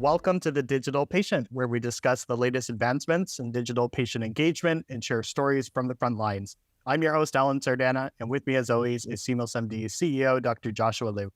Welcome to The Digital Patient, where we discuss the latest advancements in digital patient engagement and share stories from the front lines. I'm your host, Alan Sardana, and with me as always is Seamless MD CEO, Dr. Joshua Liu.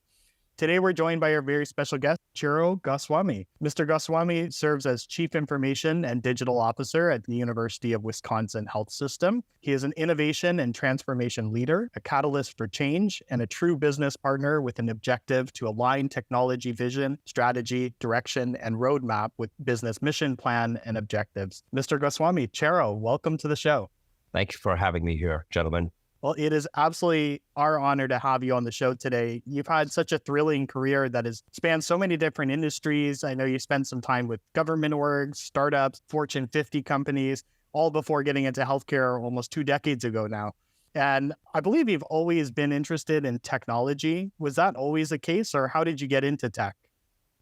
Today, we're joined by our very special guest, Chero Goswami. Mr. Goswami serves as Chief Information and Digital Officer at the University of Wisconsin Health System. He is an innovation and transformation leader, a catalyst for change, and a true business partner with an objective to align technology vision, strategy, direction, and roadmap with business mission plan and objectives. Mr. Goswami, Chero, welcome to the show. Thank you for having me here, gentlemen. Well, it is absolutely our honor to have you on the show today. You've had such a thrilling career that has spanned so many different industries. I know you spent some time with government orgs, startups, Fortune 50 companies, all before getting into healthcare almost 2 decades ago now. And I believe you've always been interested in technology. Was that always the case, or how did you get into tech?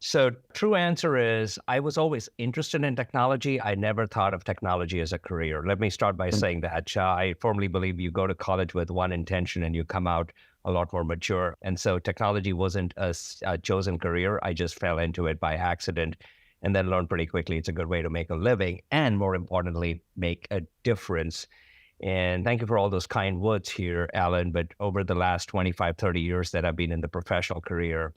So true answer is I was always interested in technology. I never thought of technology as a career. Let me start by saying that I firmly believe you go to college with one intention and you come out a lot more mature. And so technology wasn't a chosen career. I just fell into it by accident and then learned pretty quickly it's a good way to make a living and, more importantly, make a difference. And thank you for all those kind words here, Alan. But over the last 25, 30 years that I've been in the professional career,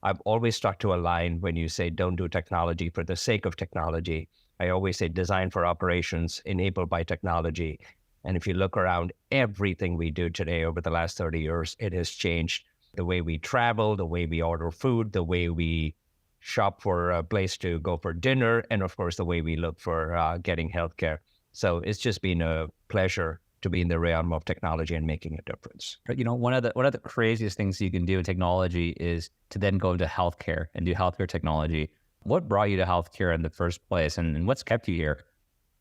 I've always stuck to a line when you say don't do technology for the sake of technology. I always say design for operations enabled by technology. And if you look around everything we do today over the last 30 years, it has changed the way we travel, the way we order food, the way we shop for a place to go for dinner, and of course, the way we look for getting healthcare. So it's just been a pleasure to be in the realm of technology and making a difference. You know, one of the craziest things you can do in technology is to then go into healthcare and do healthcare technology. What brought you to healthcare in the first place, and what's kept you here?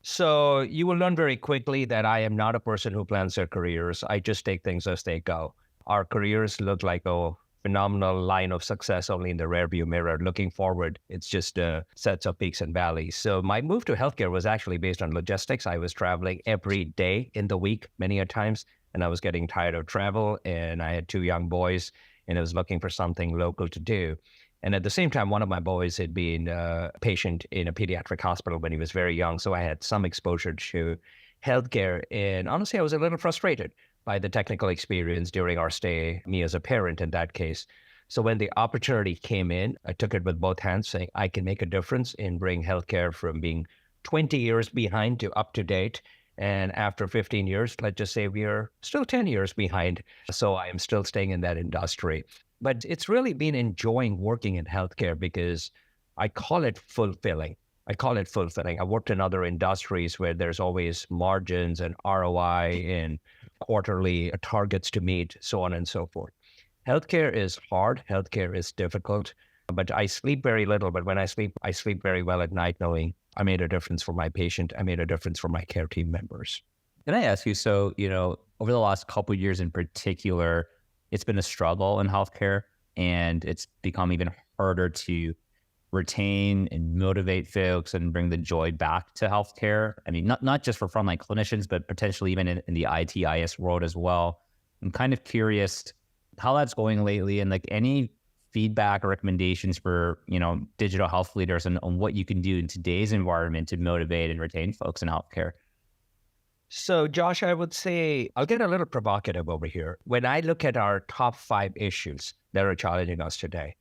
So you will learn very quickly that I am not a person who plans their careers. I just take things as they go. Our careers look like a phenomenal line of success only in the rearview mirror. Looking forward, it's just sets of peaks and valleys. So my move to healthcare was actually based on logistics. I was traveling every day in the week, many a times, and I was getting tired of travel, and I had 2 young boys, and I was looking for something local to do. And at the same time, one of my boys had been a patient in a pediatric hospital when he was very young, so I had some exposure to healthcare. And honestly, I was a little frustrated by the technical experience during our stay, me as a parent in that case. So when the opportunity came in, I took it with both hands, saying I can make a difference in bringing healthcare from being 20 years behind to up to date. And after 15 years, let's just say we are still 10 years behind. So I am still staying in that industry. But it's really been enjoying working in healthcare because I call it fulfilling. I worked in other industries where there's always margins and ROI and quarterly targets to meet, so on and so forth. Healthcare is hard. Healthcare is difficult, but I sleep very little. But when I sleep very well at night, knowing I made a difference for my patient. I made a difference for my care team members. Can I ask you, so, over the last couple of years in particular, it's been a struggle in healthcare, and it's become even harder to retain and motivate folks and bring the joy back to healthcare. I mean, not just for frontline clinicians, but potentially even in the ITIS world as well. I'm kind of curious how that's going lately, and like any feedback or recommendations for, digital health leaders and on what you can do in today's environment to motivate and retain folks in healthcare. So Josh, I would say I'll get a little provocative over here. When I look at our top 5 issues that are challenging us today,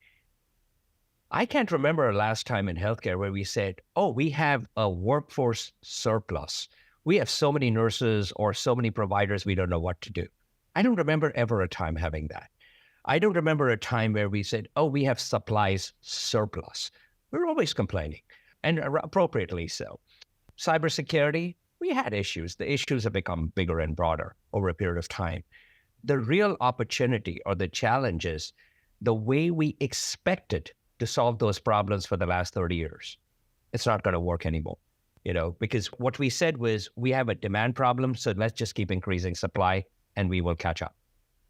I can't remember a last time in healthcare where we said, oh, we have a workforce surplus. We have so many nurses or so many providers, we don't know what to do. I don't remember ever a time having that. I don't remember a time where we said, oh, we have supplies surplus. We're always complaining, and appropriately so. Cybersecurity, we had issues. The issues have become bigger and broader over a period of time. The real opportunity or the challenge is the way we expected to solve those problems for the last 30 years. It's not going to work anymore, because what we said was we have a demand problem, so let's just keep increasing supply and we will catch up.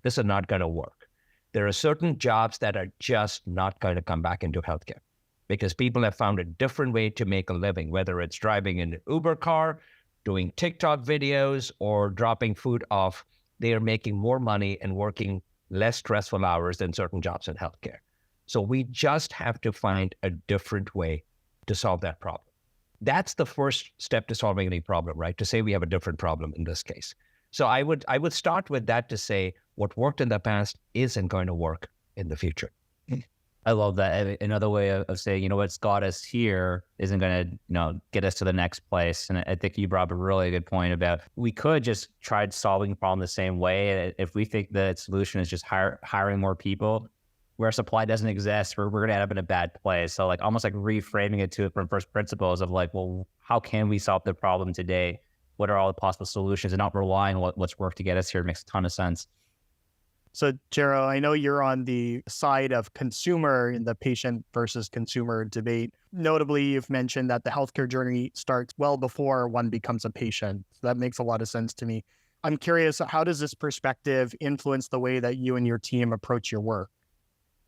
This is not going to work. There are certain jobs that are just not going to come back into healthcare because people have found a different way to make a living, whether it's driving an Uber car, doing TikTok videos, or dropping food off. They are making more money and working less stressful hours than certain jobs in healthcare. So we just have to find a different way to solve that problem. That's the first step to solving any problem, right? To say we have a different problem in this case. So I would start with that to say what worked in the past isn't going to work in the future. I love that. Another way of saying, what's got us here isn't going to, get us to the next place. And I think you brought up a really good point about we could just try solving the problem the same way. If we think the solution is just hiring more people, where supply doesn't exist, we're going to end up in a bad place. So like almost like reframing it from first principles of like, well, how can we solve the problem today? What are all the possible solutions, and not relying on what's worked to get us here? It makes a ton of sense. So, Chero, I know you're on the side of consumer in the patient versus consumer debate. Notably, you've mentioned that the healthcare journey starts well before one becomes a patient. So that makes a lot of sense to me. I'm curious, how does this perspective influence the way that you and your team approach your work?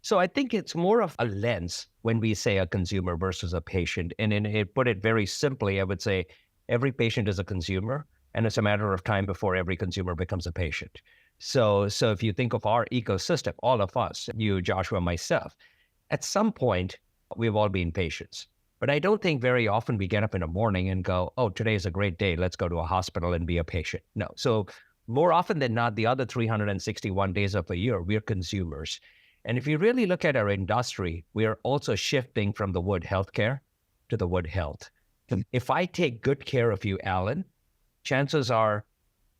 So I think it's more of a lens when we say a consumer versus a patient. And put it very simply, I would say every patient is a consumer, and it's a matter of time before every consumer becomes a patient. So if you think of our ecosystem, all of us, you, Joshua, myself, at some point, we've all been patients. But I don't think very often we get up in the morning and go, oh, today is a great day. Let's go to a hospital and be a patient. No. So more often than not, the other 361 days of a year, we're consumers. And if you really look at our industry, we are also shifting from the word healthcare to the word health. If I take good care of you, Alan, chances are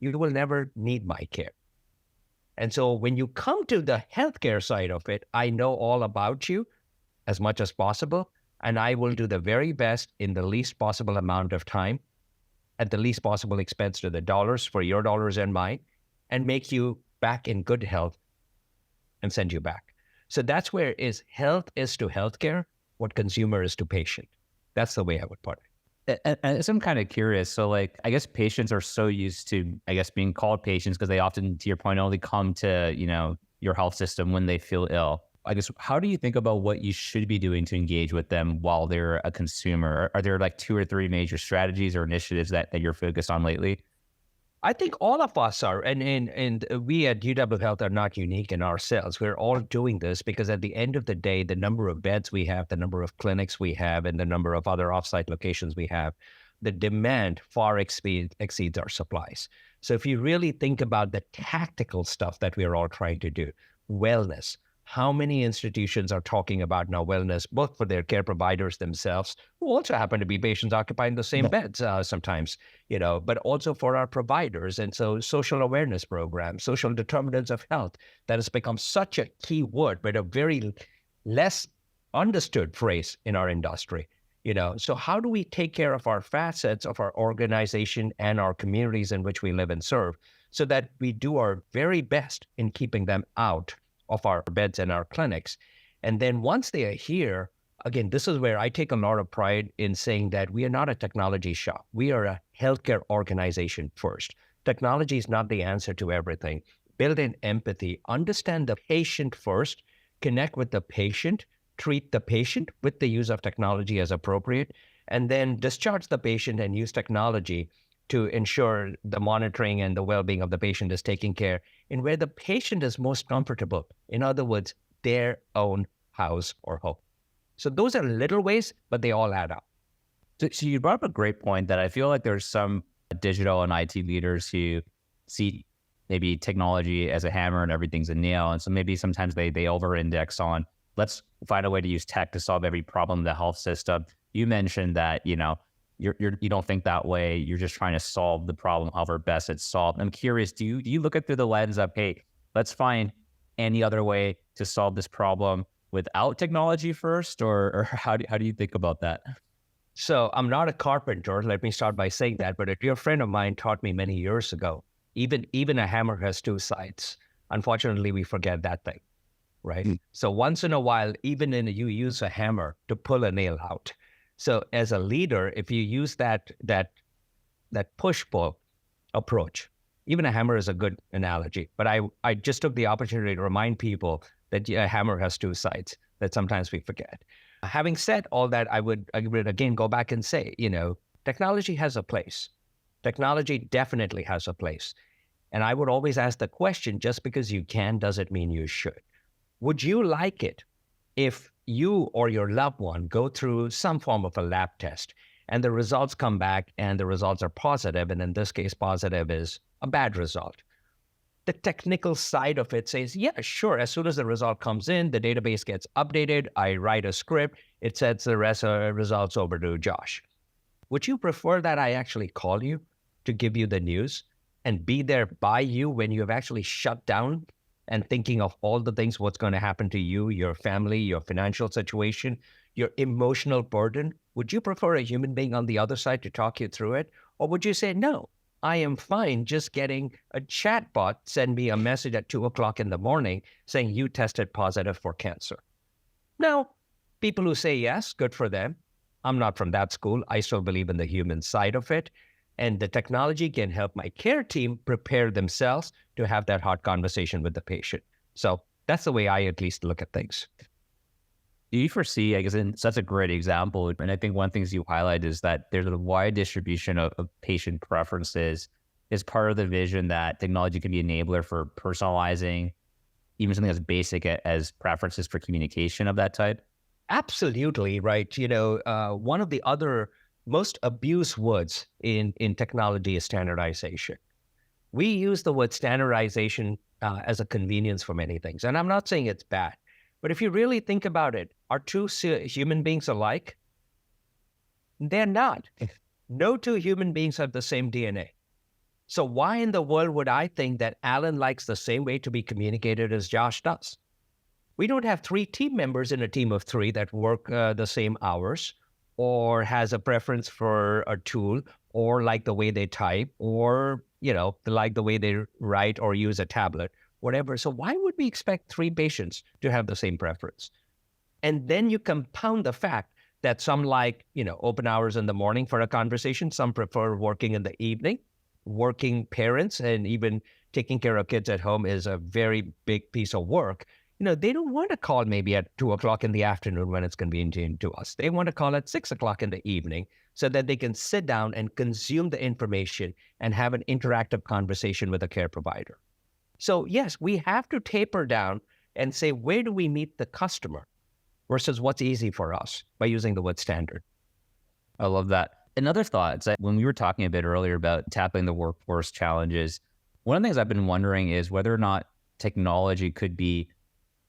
you will never need my care. And so when you come to the healthcare side of it, I know all about you as much as possible, and I will do the very best in the least possible amount of time, at the least possible expense to the dollars for your dollars and mine, and make you back in good health and send you back. So that's where health is to healthcare, what consumer is to patient. That's the way I would put it. And so I'm kind of curious. So like, I guess patients are so used to, being called patients because they often, to your point, only come to, your health system when they feel ill. I guess, how do you think about what you should be doing to engage with them while they're a consumer? Are there like 2 or 3 major strategies or initiatives that you're focused on lately? I think all of us are, and we at UW Health are not unique in ourselves. We're all doing this because at the end of the day, the number of beds we have, the number of clinics we have, and the number of other offsite locations we have, the demand far exceeds our supplies. So if you really think about the tactical stuff that we are all trying to do, wellness, how many institutions are talking about now wellness, both for their care providers themselves, who also happen to be patients occupying the same beds sometimes, but also for our providers. And so social awareness programs, social determinants of health, that has become such a key word, but a very less understood phrase in our industry. So how do we take care of our facets of our organization and our communities in which we live and serve so that we do our very best in keeping them out of our beds and our clinics? And then once they are here, again, this is where I take a lot of pride in saying that we are not a technology shop. We are a healthcare organization first. Technology is not the answer to everything. Build in empathy, understand the patient first, connect with the patient, treat the patient with the use of technology as appropriate, and then discharge the patient and use technology to ensure the monitoring and the well-being of the patient is taken care in where the patient is most comfortable. In other words, their own house or home. So those are little ways, but they all add up. So you brought up a great point that I feel like there's some digital and IT leaders who see maybe technology as a hammer and everything's a nail. And so maybe sometimes they over-index on, let's find a way to use tech to solve every problem in the health system. You mentioned that, you don't think that way. You're just trying to solve the problem however best it's solved. I'm curious, do you look at through the lens of, hey, let's find any other way to solve this problem without technology first, or how do you think about that? So I'm not a carpenter. Let me start by saying that. But a dear friend of mine taught me many years ago, even a hammer has 2 sides. Unfortunately, we forget that thing, right? So once in a while, you use a hammer to pull a nail out. So as a leader, if you use that push-pull approach, even a hammer is a good analogy. But I just took the opportunity to remind people that a hammer has 2 sides that sometimes we forget. Having said all that, I would again go back and say, technology has a place. Technology definitely has a place. And I would always ask the question, just because you can, doesn't mean you should. Would you like it if you or your loved one go through some form of a lab test and the results come back and the results are positive, and in this case, positive is a bad result, the technical side of it says, yeah, sure. As soon as the result comes in, the database gets updated. I write a script. It sends the results over to Josh. Would you prefer that I actually call you to give you the news and be there by you when you have actually shut down and thinking of all the things, what's going to happen to you, your family, your financial situation, your emotional burden? Would you prefer a human being on the other side to talk you through it? Or would you say, no, I am fine just getting a chatbot send me a message at 2:00 in the morning saying you tested positive for cancer? Now, people who say yes, good for them. I'm not from that school. I still believe in the human side of it. And the technology can help my care team prepare themselves to have that hard conversation with the patient. So that's the way I at least look at things. Do you foresee, I guess, and that's a great example. And I think one of the things you highlight is that there's a wide distribution of patient preferences as part of the vision that technology can be an enabler for personalizing even something as basic as preferences for communication of that type. Absolutely right. One of the other most abused words in technology is standardization. We use the word standardization as a convenience for many things. And I'm not saying it's bad, but if you really think about it, are two human beings alike? They're not. No two human beings have the same DNA. So why in the world would I think that Alan likes the same way to be communicated as Josh does? We don't have 3 team members in a team of 3 that work the same hours, or has a preference for a tool, or like the way they type, or, like the way they write or use a tablet, whatever. So why would we expect 3 patients to have the same preference? And then you compound the fact that some like, open hours in the morning for a conversation. Some prefer working in the evening. Working parents and even taking care of kids at home is a very big piece of work. They don't want to call maybe at 2:00 in the afternoon when it's convenient to us. They want to call at 6:00 in the evening so that they can sit down and consume the information and have an interactive conversation with a care provider. So yes, we have to taper down and say, where do we meet the customer versus what's easy for us by using the word standard. I love that. Another thought is that when we were talking a bit earlier about tackling the workforce challenges, one of the things I've been wondering is whether or not technology could be,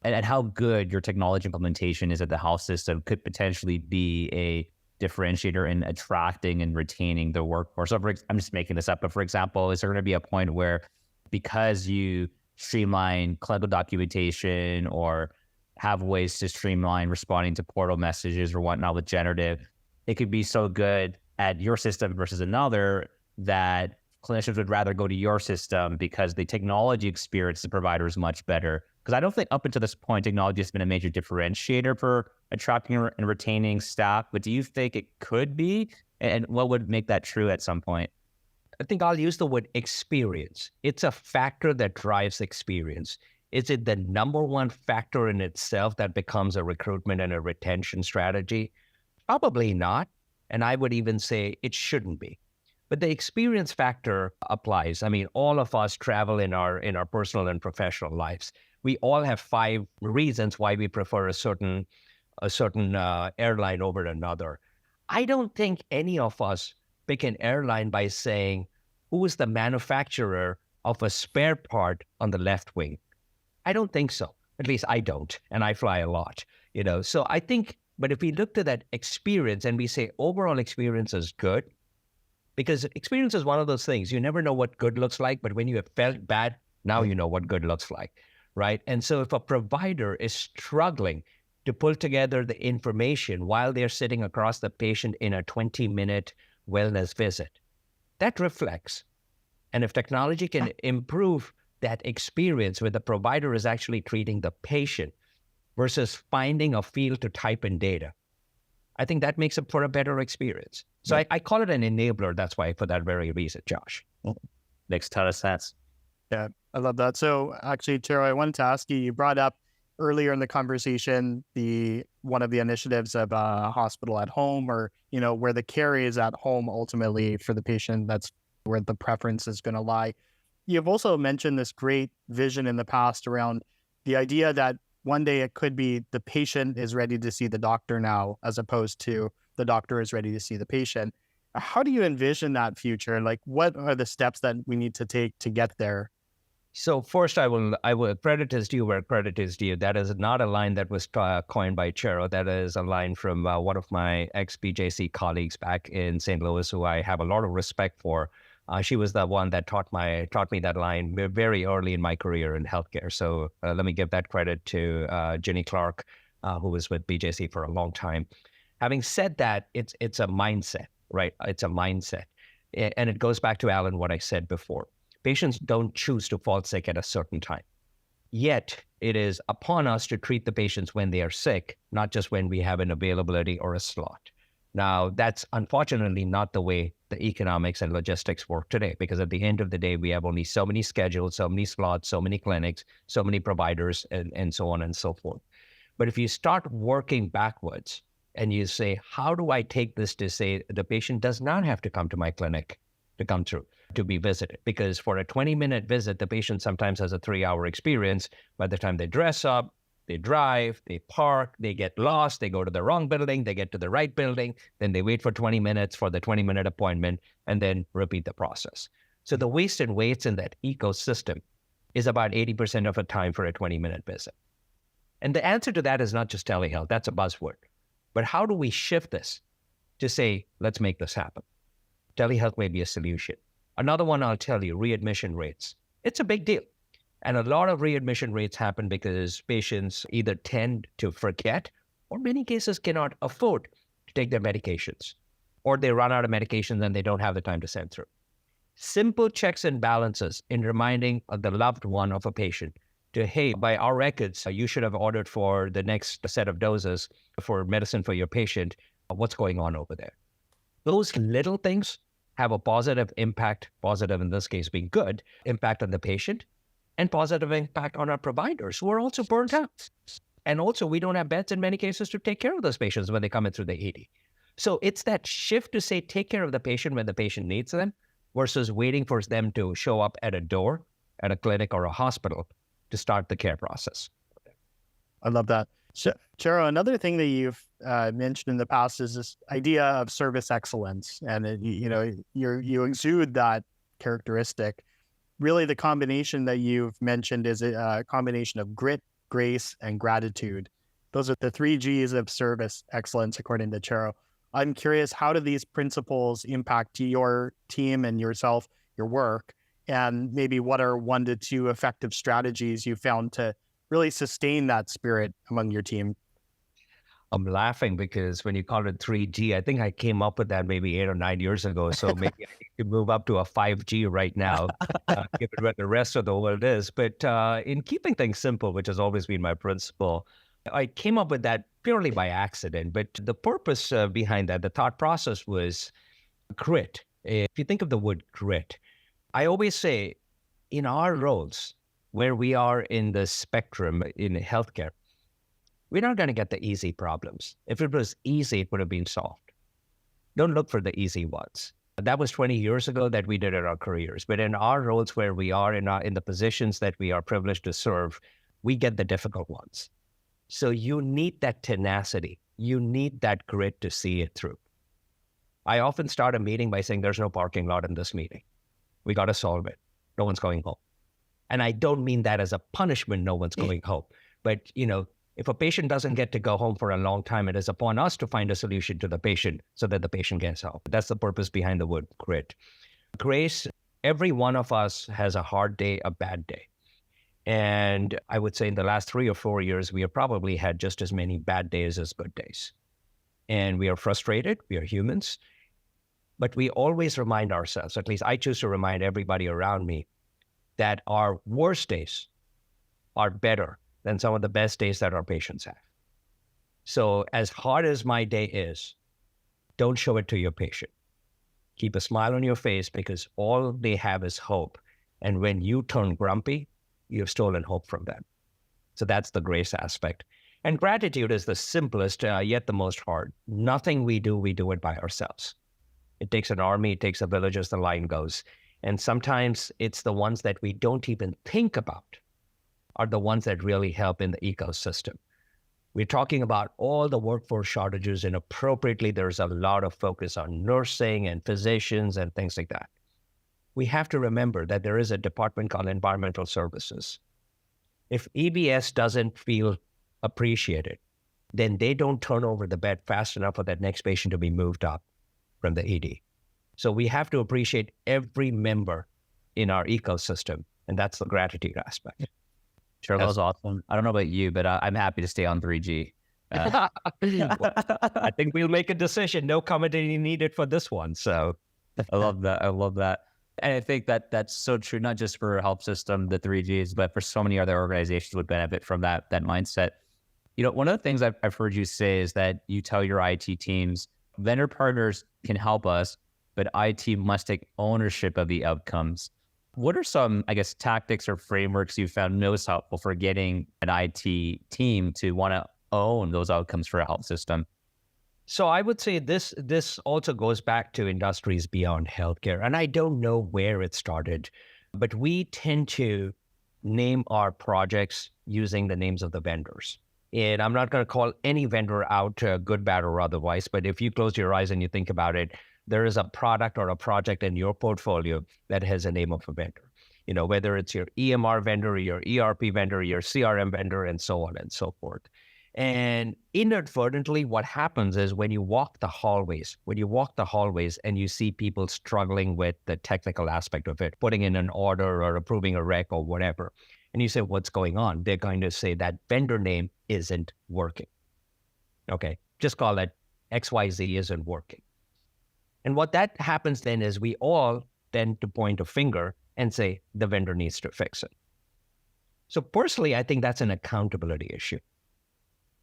and how good your technology implementation is at the health system could potentially be a differentiator in attracting and retaining the workforce. So I'm just making this up, but for example, is there going to be a point where because you streamline clinical documentation or have ways to streamline responding to portal messages or whatnot with generative, it could be so good at your system versus another that clinicians would rather go to your system because the technology experience the provider is much better? Because I don't think up until this point, technology has been a major differentiator for attracting and retaining staff. But do you think it could be? And what would make that true at some point? I think I'll use the word experience. It's a factor that drives experience. Is it the number one factor in itself that becomes a recruitment and a retention strategy? Probably not. And I would even say it shouldn't be. But the experience factor applies. I mean, all of us travel in our personal and professional lives. We all have 5 reasons why we prefer a certain airline over another. I don't think any of us pick an airline by saying, who is the manufacturer of a spare part on the left wing? I don't think so. At least I don't, and I fly a lot, So I think, but if we look to that experience and we say overall experience is good, because experience is one of those things, you never know what good looks like, but when you have felt bad, now you know what good looks like, right? And so if a provider is struggling to pull together the information while they're sitting across the patient in a 20-minute wellness visit, that reflects. And if technology can improve that experience where the provider is actually treating the patient versus finding a field to type in data, I think that makes it for a better experience. So yeah. I call it an enabler. That's why, for that very reason, Josh. Makes a ton of sense. Yeah, I love that. So actually, Chero, I wanted to ask you, you brought up earlier in the conversation, one of the initiatives of a hospital at home, or, where the care is at home ultimately for the patient. That's where the preference is going to lie. You've also mentioned this great vision in the past around the idea that one day it could be the patient is ready to see the doctor now, as opposed to the doctor is ready to see the patient. How do you envision that future? Like, what are the steps that we need to take to get there? So first, I will credit is due where credit is due. That is not a line that was coined by Chero. That is a line from one of my ex-BJC colleagues back in St. Louis, who I have a lot of respect for. She was the one that taught me that line very early in my career in healthcare. So let me give that credit to Jenny Clark, who was with BJC for a long time. Having said that, it's a mindset, right? It's a mindset, and it goes back to Alan what I said before. Patients don't choose to fall sick at a certain time. Yet, it is upon us to treat the patients when they are sick, not just when we have an availability or a slot. Now, that's unfortunately not the way the economics and logistics work today, because at the end of the day, we have only so many schedules, so many slots, so many clinics, so many providers, and so on and so forth. But if you start working backwards and you say, how do I take this to say the patient does not have to come to my clinic to come through, to be visited? Because for a 20-minute visit, the patient sometimes has a 3-hour experience. By the time they dress up, they drive, they park, they get lost, they go to the wrong building, they get to the right building, then they wait for 20 minutes for the 20-minute appointment, and then repeat the process. So the waste and waits in that ecosystem is about 80% of the time for a 20-minute visit. And the answer to that is not just telehealth, that's a buzzword. But how do we shift this to say, let's make this happen? Telehealth may be a solution. Another one I'll tell you, readmission rates. It's a big deal. And a lot of readmission rates happen because patients either tend to forget or in many cases cannot afford to take their medications, or they run out of medications and they don't have the time to send through. Simple checks and balances in reminding the loved one of a patient to, hey, by our records, you should have ordered for the next set of doses for medicine for your patient. What's going on over there? Those little things have a positive impact, positive in this case being good, impact on the patient, and positive impact on our providers who are also burnt out. And also, we don't have beds in many cases to take care of those patients when they come in through the ED. So it's that shift to say, take care of the patient when the patient needs them versus waiting for them to show up at a door, at a clinic or a hospital to start the care process. I love that. Chero, another thing that you've mentioned in the past is this idea of service excellence, and you exude that characteristic. Really, the combination that you've mentioned is a combination of grit, grace, and gratitude. Those are the 3 G's of service excellence, according to Chero. I'm curious, how do these principles impact your team and yourself, your work, and maybe what are 1 to 2 effective strategies you found to really sustain that spirit among your team? I'm laughing because when you called it 3G, I think I came up with that maybe 8 or 9 years ago. So maybe I could move up to a 5G right now, given where the rest of the world is. But in keeping things simple, which has always been my principle, I came up with that purely by accident. But the purpose behind that, the thought process was grit. If you think of the word grit, I always say in our roles, where we are in the spectrum in healthcare, we're not going to get the easy problems. If it was easy, it would have been solved. Don't look for the easy ones. That was 20 years ago that we did in our careers. But in our roles where we are in the positions that we are privileged to serve, we get the difficult ones. So you need that tenacity. You need that grit to see it through. I often start a meeting by saying, there's no parking lot in this meeting. We got to solve it. No one's going home. And I don't mean that as a punishment, no one's going home. But, if a patient doesn't get to go home for a long time, it is upon us to find a solution to the patient so that the patient gets help. That's the purpose behind the word grit. Grace, every one of us has a hard day, a bad day. And I would say in the last 3 or 4 years, we have probably had just as many bad days as good days. And we are frustrated. We are humans. But we always remind ourselves, at least I choose to remind everybody around me, that our worst days are better than some of the best days that our patients have. So as hard as my day is, don't show it to your patient. Keep a smile on your face because all they have is hope. And when you turn grumpy, you've stolen hope from them. So that's the grace aspect. And gratitude is the simplest, yet the most hard. Nothing we do it by ourselves. It takes an army, it takes a village, as the line goes. And sometimes it's the ones that we don't even think about are the ones that really help in the ecosystem. We're talking about all the workforce shortages, and appropriately, there's a lot of focus on nursing and physicians and things like that. We have to remember that there is a department called Environmental Services. If EBS doesn't feel appreciated, then they don't turn over the bed fast enough for that next patient to be moved up from the ED. So we have to appreciate every member in our ecosystem, and that's the gratitude aspect. Chero, that was awesome. I don't know about you, but I'm happy to stay on 3G. Well, I think we'll make a decision. No commenting needed for this one. So I love that. I love that. And I think that that's so true, not just for health system, the 3Gs, but for so many other organizations would benefit from that mindset. You know, one of the things I've heard you say is that you tell your IT teams, vendor partners can help us, but IT must take ownership of the outcomes. What are some, I guess, tactics or frameworks you found most helpful for getting an IT team to want to own those outcomes for a health system? So I would say this also goes back to industries beyond healthcare. And I don't know where it started, but we tend to name our projects using the names of the vendors. And I'm not going to call any vendor out, good, bad, or otherwise, but if you close your eyes and you think about it, there is a product or a project in your portfolio that has a name of a vendor. You know, whether it's your EMR vendor, or your ERP vendor, your CRM vendor, and so on and so forth. And inadvertently, what happens is when you walk the hallways and you see people struggling with the technical aspect of it, putting in an order or approving a rec or whatever, and you say, what's going on? They're going to say that vendor name isn't working. Okay, just call it XYZ isn't working. And what that happens then is we all tend to point a finger and say the vendor needs to fix it. So personally, I think that's an accountability issue.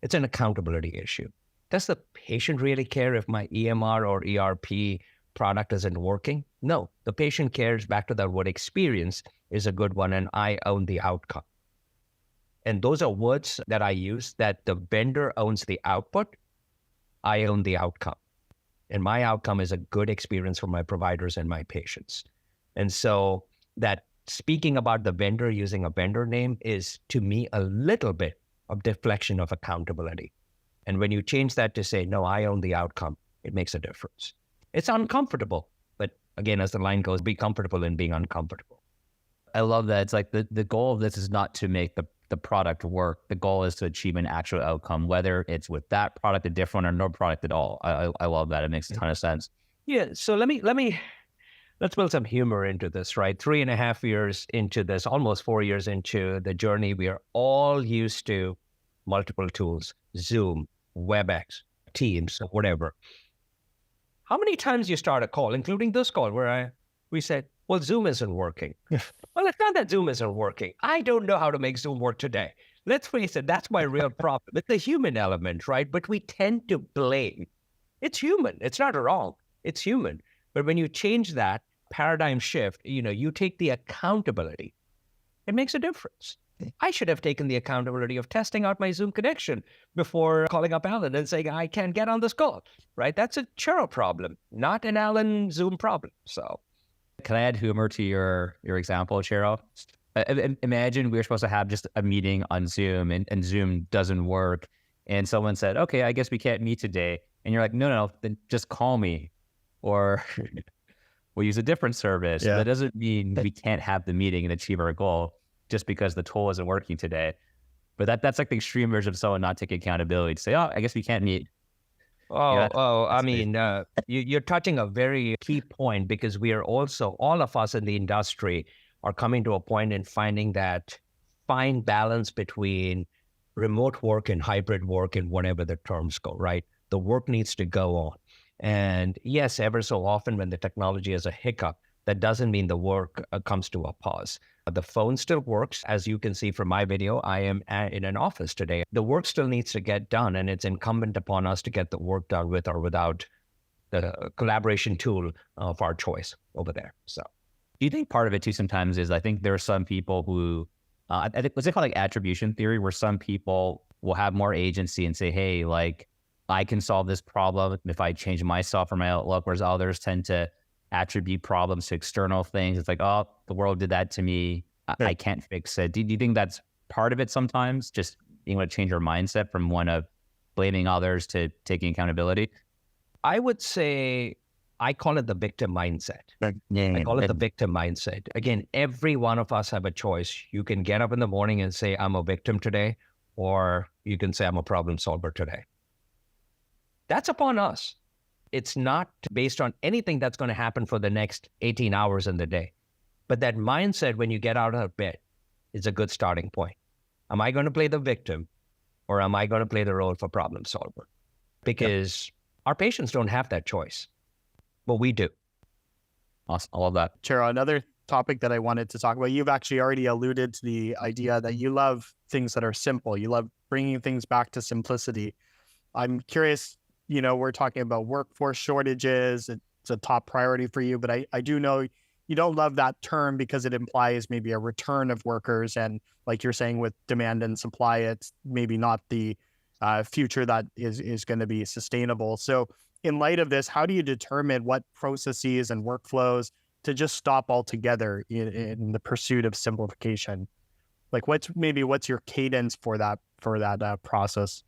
It's an accountability issue. Does the patient really care if my EMR or ERP product isn't working? No, the patient cares, back to that word, experience is a good one, and I own the outcome. And those are words that I use, that the vendor owns the output, I own the outcome. And my outcome is a good experience for my providers and my patients. And so that speaking about the vendor using a vendor name is, to me, a little bit of deflection of accountability. And when you change that to say, no, I own the outcome, it makes a difference. It's uncomfortable, but again, as the line goes, be comfortable in being uncomfortable. I love that. It's like the goal of this is not to make the product work. The goal is to achieve an actual outcome, whether it's with that product, a different, or no product at all. I love that. It makes a ton of sense. Yeah. So let's build some humor into this, right? 3.5 years into this, almost 4 years into the journey, we are all used to multiple tools, Zoom, WebEx, Teams, whatever. How many times you start a call, including this call, where we said, well, Zoom isn't working. Well, it's not that Zoom isn't working. I don't know how to make Zoom work today. Let's face it, that's my real problem. It's the human element, right? But we tend to blame. It's human. It's not wrong. It's human. But when you change that paradigm shift, you take the accountability. It makes a difference. I should have taken the accountability of testing out my Zoom connection before calling up Alan and saying, I can't get on this call, right? That's a Chero problem, not an Alan Zoom problem. So, can I add humor to your example, Chero? Imagine we were supposed to have just a meeting on Zoom and Zoom doesn't work. And someone said, okay, I guess we can't meet today. And you're like, no, then just call me. Or we'll use a different service. Yeah. That doesn't mean we can't have the meeting and achieve our goal just because the tool isn't working today. But that's like the extreme version of someone not taking accountability to say, oh, I guess we can't meet. You're touching a very key point, because we are also, all of us in the industry are coming to a point in finding that fine balance between remote work and hybrid work and whatever the terms go, right? The work needs to go on. And yes, ever so often when the technology has a hiccup, that doesn't mean the work comes to a pause. The phone still works. As you can see from my video, I am in an office today. The work still needs to get done, and it's incumbent upon us to get the work done with or without the collaboration tool of our choice over there. So, do you think part of it too sometimes is, I think there are some people who, I think, what's it called, like attribution theory, where some people will have more agency and say, hey, like, I can solve this problem if I change myself or my outlook, whereas others tend to attribute problems to external things. It's like, oh, the world did that to me. I can't fix it. Do you think that's part of it sometimes, just being able to change our mindset from one of blaming others to taking accountability? I would say I call it the victim mindset. I call it the victim mindset. Again, every one of us have a choice. You can get up in the morning and say, I'm a victim today, or you can say, I'm a problem solver today. That's upon us. It's not based on anything that's going to happen for the next 18 hours in the day. But that mindset, when you get out of bed, is a good starting point. Am I going to play the victim, or am I going to play the role for problem solver? Because our patients don't have that choice, but we do. Awesome. I love that. Chero, another topic that I wanted to talk about, you've actually already alluded to the idea that you love things that are simple. You love bringing things back to simplicity. I'm curious, we're talking about workforce shortages. It's a top priority for you, but I do know you don't love that term because it implies maybe a return of workers. And like you're saying, with demand and supply, it's maybe not the future that is going to be sustainable. So in light of this, how do you determine what processes and workflows to just stop altogether in the pursuit of simplification? Like what's your cadence for that process?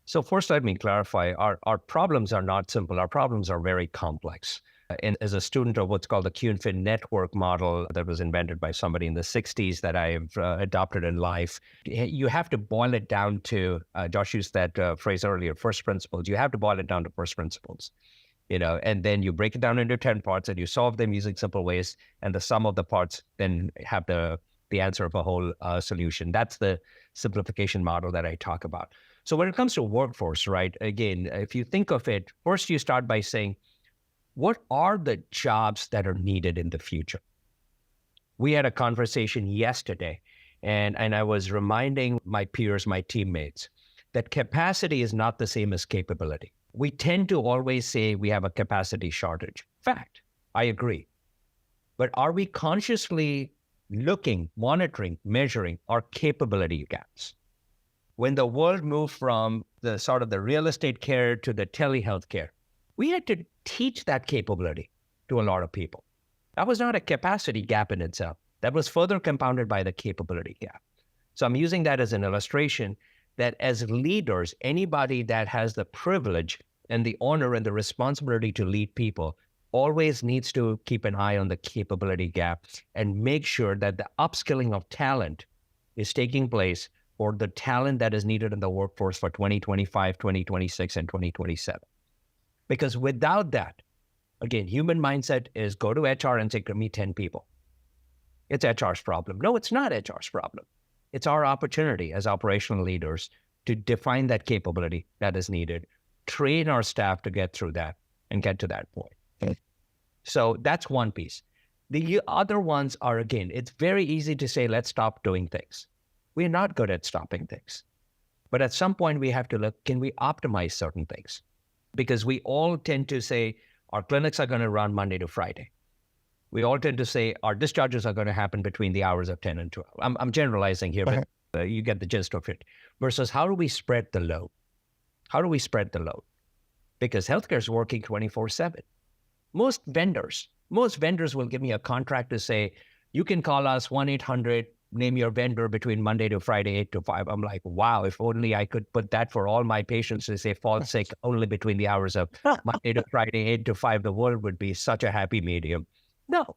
So first, let me clarify, our problems are not simple. Our problems are very complex. And as a student of what's called the Q-Fin network model that was invented by somebody in the 60s that I've adopted in life, you have to boil it down to, Josh used that phrase earlier, first principles. You have to boil it down to first principles, and then you break it down into 10 parts and you solve them using simple ways. And the sum of the parts then have the answer of a whole solution. That's the simplification model that I talk about. So when it comes to workforce, right, again, if you think of it, first you start by saying, what are the jobs that are needed in the future? We had a conversation yesterday, and I was reminding my peers, my teammates, that capacity is not the same as capability. We tend to always say we have a capacity shortage. Fact, I agree. But are we consciously looking, monitoring, measuring our capability gaps? When the world moved from the sort of the real estate care to the telehealth care, we had to teach that capability to a lot of people. That was not a capacity gap in itself. That was further compounded by the capability gap. So I'm using that as an illustration that as leaders, anybody that has the privilege and the honor and the responsibility to lead people always needs to keep an eye on the capability gap and make sure that the upskilling of talent is taking place for the talent that is needed in the workforce for 2025, 2026, and 2027. Because without that, again, human mindset is go to HR and say, give me 10 people. It's HR's problem. No, it's not HR's problem. It's our opportunity as operational leaders to define that capability that is needed, train our staff to get through that and get to that point. Okay. So that's one piece. The other ones are, again, it's very easy to say, let's stop doing things. We're not good at stopping things. But at some point we have to look, can we optimize certain things? Because we all tend to say our clinics are going to run Monday to Friday. We all tend to say our discharges are going to happen between the hours of 10 and 12. I'm generalizing here, but you get the gist of it. Versus how do we spread the load? How do we spread the load? Because healthcare is working 24/7. Most vendors will give me a contract to say, you can call us 1-800, name your vendor between Monday to Friday, 8 to 5. I'm like, wow, if only I could put that for all my patients to say fall sick only between the hours of Monday to Friday, 8 to 5, the world would be such a happy medium. No,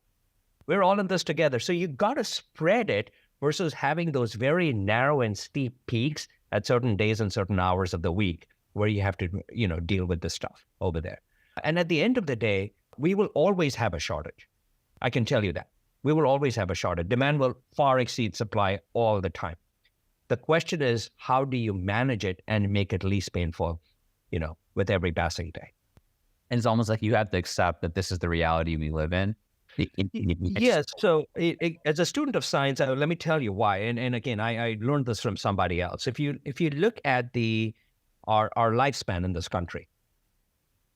we're all in this together. So you got to spread it versus having those very narrow and steep peaks at certain days and certain hours of the week where you have to, deal with the stuff over there. And at the end of the day, we will always have a shortage. I can tell you that. We will always have a shortage. Demand will far exceed supply all the time. The question is, how do you manage it and make it least painful, with every passing day? And it's almost like you have to accept that this is the reality we live in. Yes. So as a student of science, let me tell you why. And again, I learned this from somebody else. If you look at our lifespan in this country,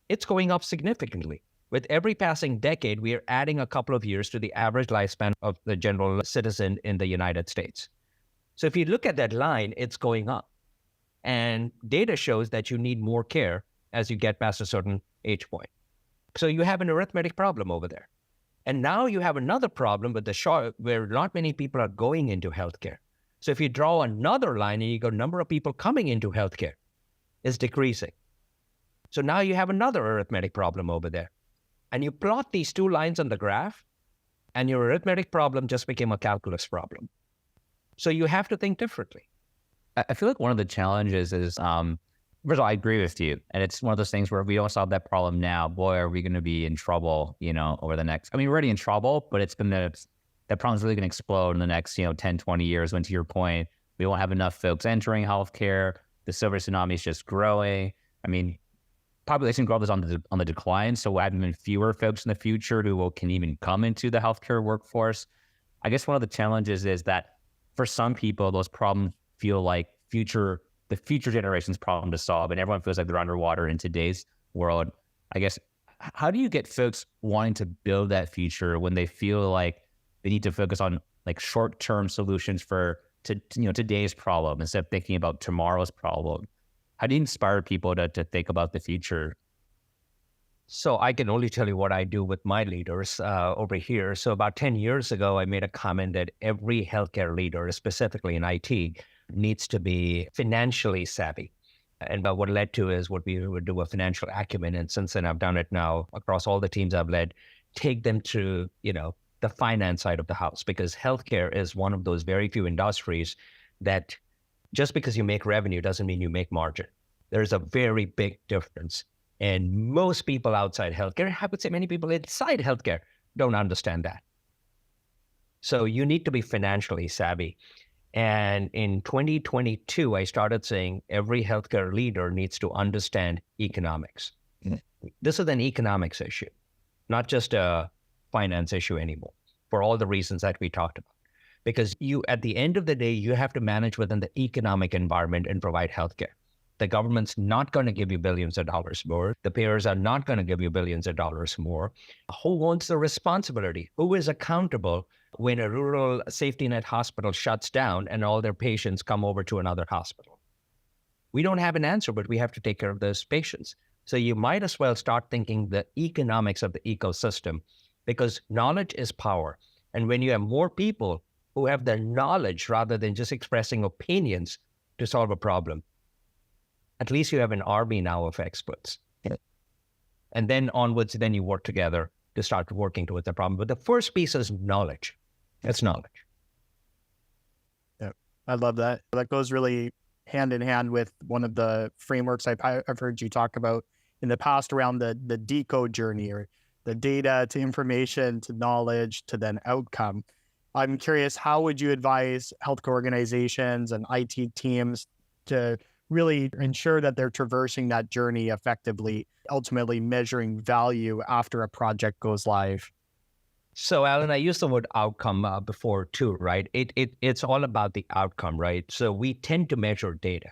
it's going up significantly. With every passing decade, we are adding a couple of years to the average lifespan of the general citizen in the United States. So if you look at that line, it's going up. And data shows that you need more care as you get past a certain age point. So you have an arithmetic problem over there. And now you have another problem with where not many people are going into healthcare. So if you draw another line and you go, number of people coming into healthcare is decreasing. So now you have another arithmetic problem over there. And you plot these two lines on the graph, and your arithmetic problem just became a calculus problem. So you have to think differently. I feel like one of the challenges is, first of all, I agree with you. And it's one of those things where if we don't solve that problem now, boy, are we going to be in trouble, over the next, we're already in trouble, but that problem's really going to explode in the next, 10, 20 years, when to your point, we won't have enough folks entering healthcare. The silver tsunami is just growing. Population growth is on the decline. So we'll have even fewer folks in the future who can even come into the healthcare workforce. I guess one of the challenges is that for some people, those problems feel like the future generation's problem to solve, and everyone feels like they're underwater in today's world. I guess, how do you get folks wanting to build that future when they feel like they need to focus on like short-term solutions for today's problem instead of thinking about tomorrow's problem? How do you inspire people to think about the future? So I can only tell you what I do with my leaders over here. So about 10 years ago, I made a comment that every healthcare leader, specifically in IT, needs to be financially savvy. And what led to is what we would do a financial acumen. And since then, I've done it now across all the teams I've led, take them to, the finance side of the house, because healthcare is one of those very few industries that just because you make revenue doesn't mean you make margin. There's a very big difference. And most people outside healthcare, I would say many people inside healthcare, don't understand that. So you need to be financially savvy. And in 2022, I started saying every healthcare leader needs to understand economics. Mm-hmm. This is an economics issue, not just a finance issue anymore, for all the reasons that we talked about. Because at the end of the day, you have to manage within the economic environment and provide healthcare. The government's not going to give you billions of dollars more. The payers are not going to give you billions of dollars more. Who owns the responsibility? Who is accountable when a rural safety net hospital shuts down and all their patients come over to another hospital? We don't have an answer, but we have to take care of those patients. So you might as well start thinking the economics of the ecosystem, because knowledge is power. And when you have more people who have the knowledge rather than just expressing opinions to solve a problem, at least you have an army now of experts. Yeah. And then onwards, then you work together to start working towards the problem. But the first piece is knowledge. It's knowledge. Yeah, I love that. That goes really hand in hand with one of the frameworks I've heard you talk about in the past around the decode journey, or the data to information to knowledge to then outcome. I'm curious, how would you advise healthcare organizations and IT teams to really ensure that they're traversing that journey effectively, ultimately measuring value after a project goes live? So, Alan, I used the word outcome before too, right? It's all about the outcome, right? So we tend to measure data.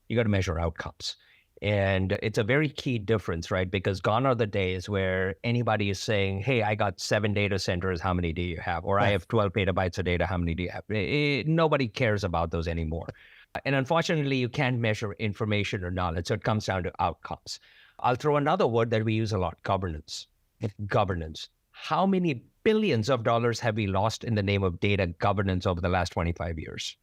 You got to measure outcomes. And it's a very key difference, right? Because gone are the days where anybody is saying, hey, I got 7 data centers, how many do you have? Or I have 12 petabytes of data, how many do you have? Nobody cares about those anymore. And unfortunately, you can't measure information or knowledge. So it comes down to outcomes. I'll throw another word that we use a lot: governance. Governance. How many billions of dollars have we lost in the name of data governance over the last 25 years?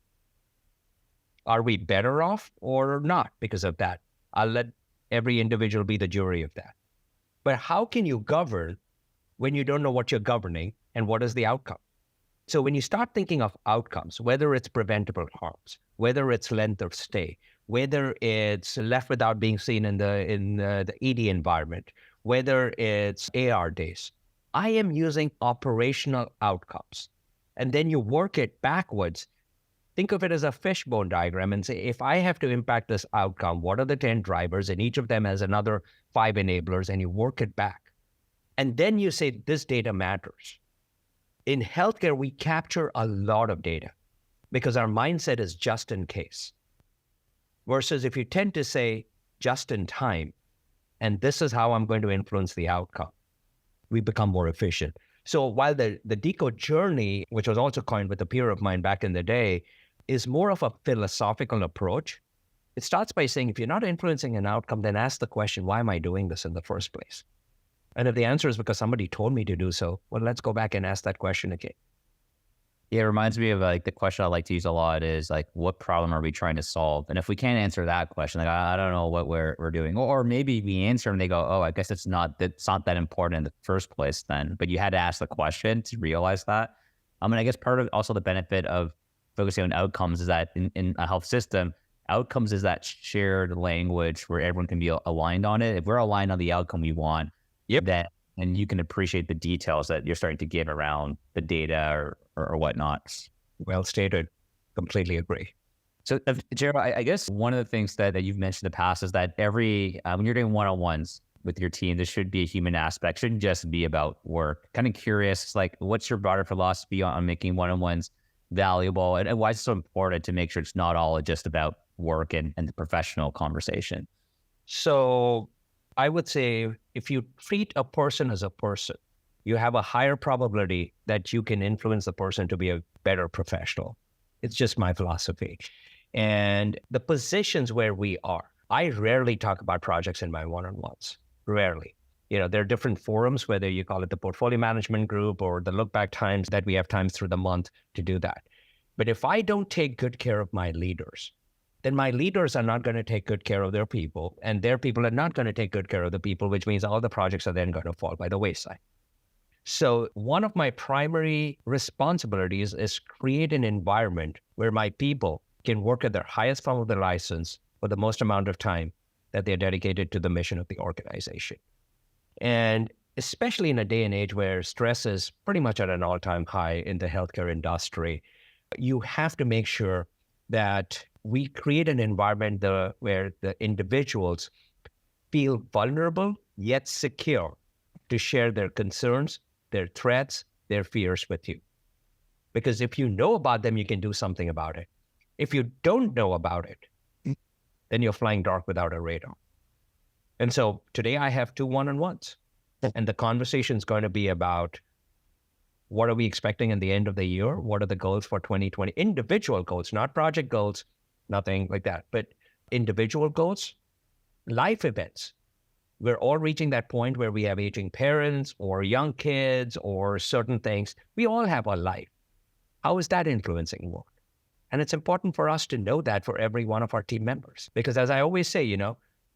Are we better off or not because of that? I'll let every individual be the jury of that. But how can you govern when you don't know what you're governing and what is the outcome? So when you start thinking of outcomes, whether it's preventable harms, whether it's length of stay, whether it's left without being seen in the ED environment, whether it's AR days, I am using operational outcomes. And then you work it backwards. Think of it as a fishbone diagram and say, if I have to impact this outcome, what are the 10 drivers? And each of them has another 5 enablers, and you work it back. And then you say, this data matters. In healthcare, we capture a lot of data because our mindset is just in case. Versus if you tend to say just in time, and this is how I'm going to influence the outcome, we become more efficient. So while the decode journey, which was also coined with a peer of mine back in the day, is more of a philosophical approach, it starts by saying, if you're not influencing an outcome, then ask the question, why am I doing this in the first place? And if the answer is because somebody told me to do so, well, let's go back and ask that question again. Yeah, it reminds me of like the question I like to use a lot is like, what problem are we trying to solve? And if we can't answer that question, like I don't know what we're doing, or maybe we answer and they go, oh, I guess it's not that important in the first place then. But you had to ask the question to realize that. And I guess part of also the benefit of focusing on outcomes is that in a health system, outcomes is that shared language where everyone can be aligned on it. If we're aligned on the outcome we want, that and you can appreciate the details that you're starting to give around the data or whatnot. Well stated. Completely agree. So, Chero, I guess one of the things that you've mentioned in the past is that when you're doing one-on-ones with your team, there should be a human aspect. It shouldn't just be about work. Kind of curious, like, what's your broader philosophy on making one-on-ones valuable, and why is it so important to make sure it's not all just about work and the professional conversation? So I would say if you treat a person as a person, you have a higher probability that you can influence the person to be a better professional. It's just my philosophy. And the positions where we are, I rarely talk about projects in my one-on-ones, rarely. There are different forums, whether you call it the portfolio management group or the look back times that we have times through the month to do that. But if I don't take good care of my leaders, then my leaders are not going to take good care of their people, and their people are not going to take good care of the people, which means all the projects are then going to fall by the wayside. So one of my primary responsibilities is create an environment where my people can work at their highest form of their license for the most amount of time that they're dedicated to the mission of the organization. And especially in a day and age where stress is pretty much at an all-time high in the healthcare industry, you have to make sure that we create an environment where the individuals feel vulnerable yet secure to share their concerns, their threats, their fears with you. Because if you know about them, you can do something about it. If you don't know about it, then you're flying dark without a radar. And so today I have 2 one-on-ones, and the conversation is going to be about what are we expecting at the end of the year? What are the goals for 2020? Individual goals, not project goals, nothing like that, but individual goals, life events. We're all reaching that point where we have aging parents or young kids or certain things. We all have a life. How is that influencing work? And it's important for us to know that for every one of our team members. Because as I always say,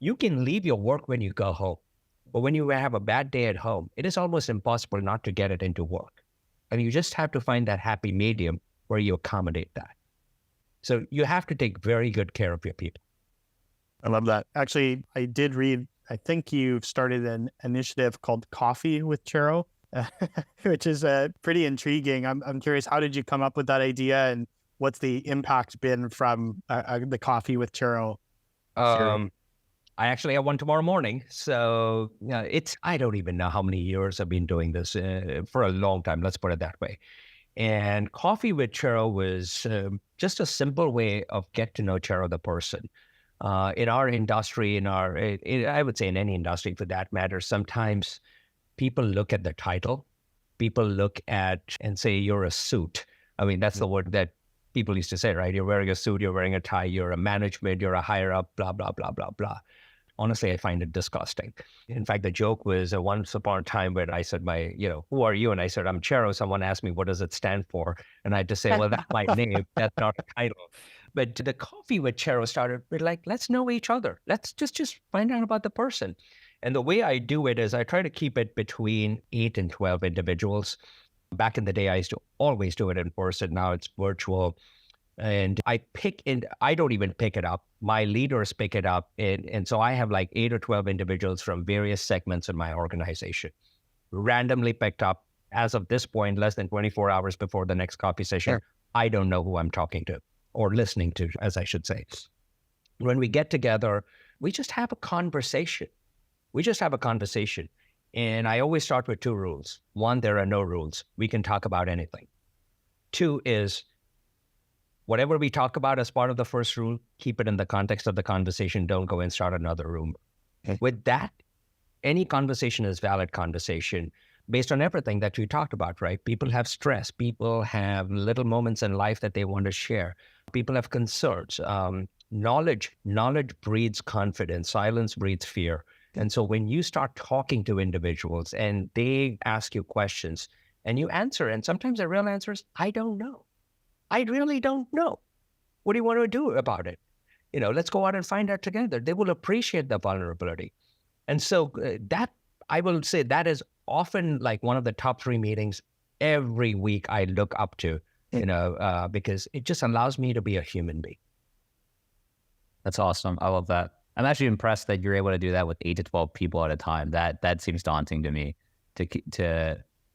you can leave your work when you go home. But when you have a bad day at home, it is almost impossible not to get it into work. And you just have to find that happy medium where you accommodate that. So you have to take very good care of your people. I love that. Actually, I did read, I think you've started an initiative called Coffee with Chero, which is pretty intriguing. I'm curious, how did you come up with that idea, and what's the impact been from the Coffee with Chero series? I actually have one tomorrow morning. So I don't even know how many years I've been doing this for a long time. Let's put it that way. And Coffee with Chero was just a simple way of get to know Chero the person. In our industry, I would say in any industry for that matter, sometimes people look at the title. People look at and say, you're a suit. I mean, that's the word that people used to say, right? You're wearing a suit, you're wearing a tie, you're a management, you're a higher up, blah, blah, blah, blah, blah. Honestly, I find it disgusting. In fact, the joke was once upon a time when I said, who are you? And I said, I'm Chero. Someone asked me, what does it stand for? And I had to say, well, that's my name. That's not a title. But the Coffee with Chero started with let's know each other. Let's just find out about the person. And the way I do it is I try to keep it between 8 and 12 individuals. Back in the day, I used to always do it in person. Now it's virtual. And I don't even pick it up. My leaders pick it up. And so I have 8 or 12 individuals from various segments in my organization, randomly picked up. As of this point, less than 24 hours before the next coffee session, sure. I don't know who I'm talking to or listening to, as I should say. When we get together, we just have a conversation. And I always start with 2 rules. 1, there are no rules. We can talk about anything. 2 is, whatever we talk about as part of the first rule, keep it in the context of the conversation. Don't go and start another room. Okay. With that, any conversation is valid conversation based on everything that we talked about, right? People have stress. People have little moments in life that they want to share. People have concerns. Knowledge breeds confidence. Silence breeds fear. And so when you start talking to individuals and they ask you questions, And you answer, and sometimes the real answer is, I don't know. I really don't know. What do you want to do about it? Let's go out and find out together. They will appreciate the vulnerability. And so that, I will say, that is often like one of the top 3 meetings every week I look up to, because it just allows me to be a human being. That's awesome. I love that. I'm actually impressed that you're able to do that with 8 to 12 people at a time. That seems daunting to me to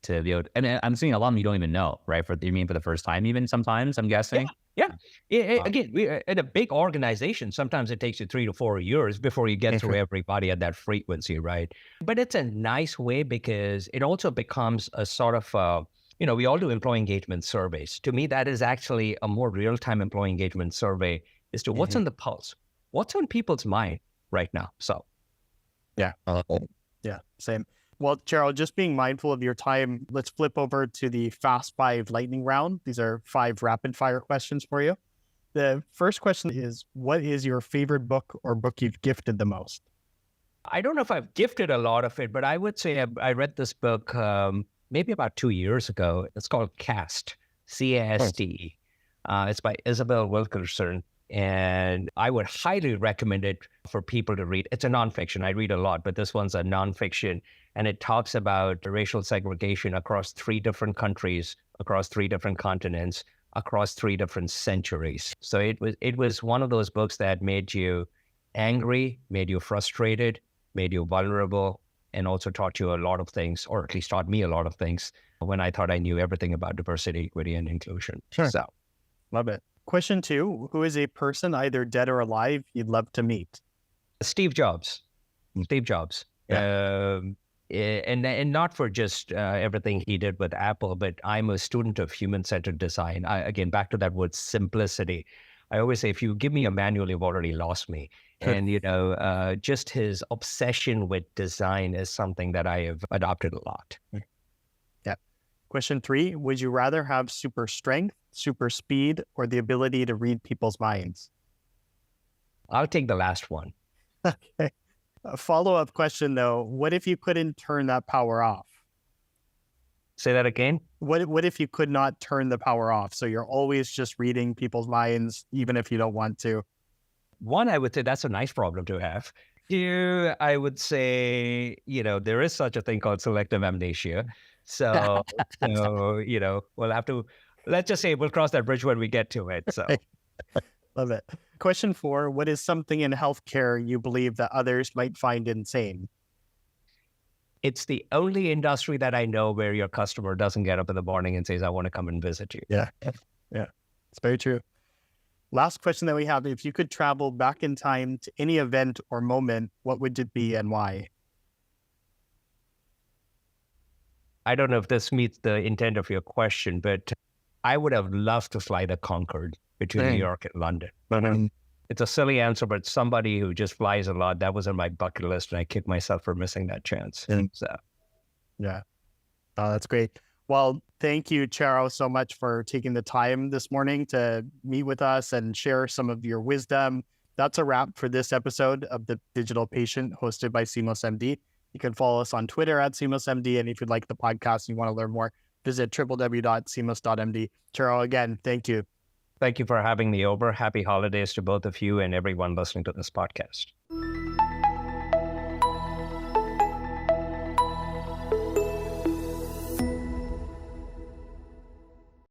be able to, and I'm seeing a lot of them you don't even know, right? For the first time, even sometimes, I'm guessing. Yeah. Again, we at a big organization, sometimes it takes you 3 to 4 years before you get through everybody at that frequency, right? But it's a nice way because it also becomes a sort of, we all do employee engagement surveys. To me, that is actually a more real-time employee engagement survey as to what's on the pulse, what's on people's mind right now. So, yeah, same. Well, Chero, just being mindful of your time, let's flip over to the Fast 5 lightning round. These are 5 rapid fire questions for you. The first question is, what is your favorite book or book you've gifted the most? I don't know if I've gifted a lot of it, but I would say I read this book maybe about 2 years ago. It's called CAST, C-A-S-T-E. It's by Isabel Wilkerson. And I would highly recommend it for people to read. It's a nonfiction. I read a lot, but this one's a nonfiction. And it talks about racial segregation across 3 different countries, across 3 different continents, across 3 different centuries. So it was one of those books that made you angry, made you frustrated, made you vulnerable, and also taught you a lot of things, or at least taught me a lot of things when I thought I knew everything about diversity, equity, and inclusion. Sure. So, love it. Question 2, who is a person either dead or alive you'd love to meet? Steve Jobs. Steve Jobs. Yeah. And not for just everything he did with Apple, but I'm a student of human-centered design. Again, back to that word simplicity. I always say, if you give me a manual, you've already lost me. And, just his obsession with design is something that I have adopted a lot. Yeah. Question 3, would you rather have super strength, super speed, or the ability to read people's minds? I'll take the last one. Okay. A follow-up question, though. What if you couldn't turn that power off? Say that again? What if you could not turn the power off? So you're always just reading people's minds, even if you don't want to. 1, I would say that's a nice problem to have. 2, I would say, there is such a thing called selective amnesia. So, we'll have to, let's just say we'll cross that bridge when we get to it. So, love it. Question 4, what is something in healthcare you believe that others might find insane? It's the only industry that I know where your customer doesn't get up in the morning and says, I want to come and visit you. Yeah. It's very true. Last question that we have, if you could travel back in time to any event or moment, what would it be and why? I don't know if this meets the intent of your question, but I would have loved to fly the Concorde between New York and London. It's a silly answer, but somebody who just flies a lot, that was on my bucket list, and I kicked myself for missing that chance. So, yeah. Oh, that's great. Well, thank you, Chero, so much for taking the time this morning to meet with us and share some of your wisdom. That's a wrap for this episode of The Digital Patient, hosted by CMOS-MD. You can follow us on Twitter at CMOS-MD, and if you'd like the podcast and you want to learn more, visit www.cmos.md. Chero, again, thank you. Thank you for having me over. Happy holidays to both of you and everyone listening to this podcast.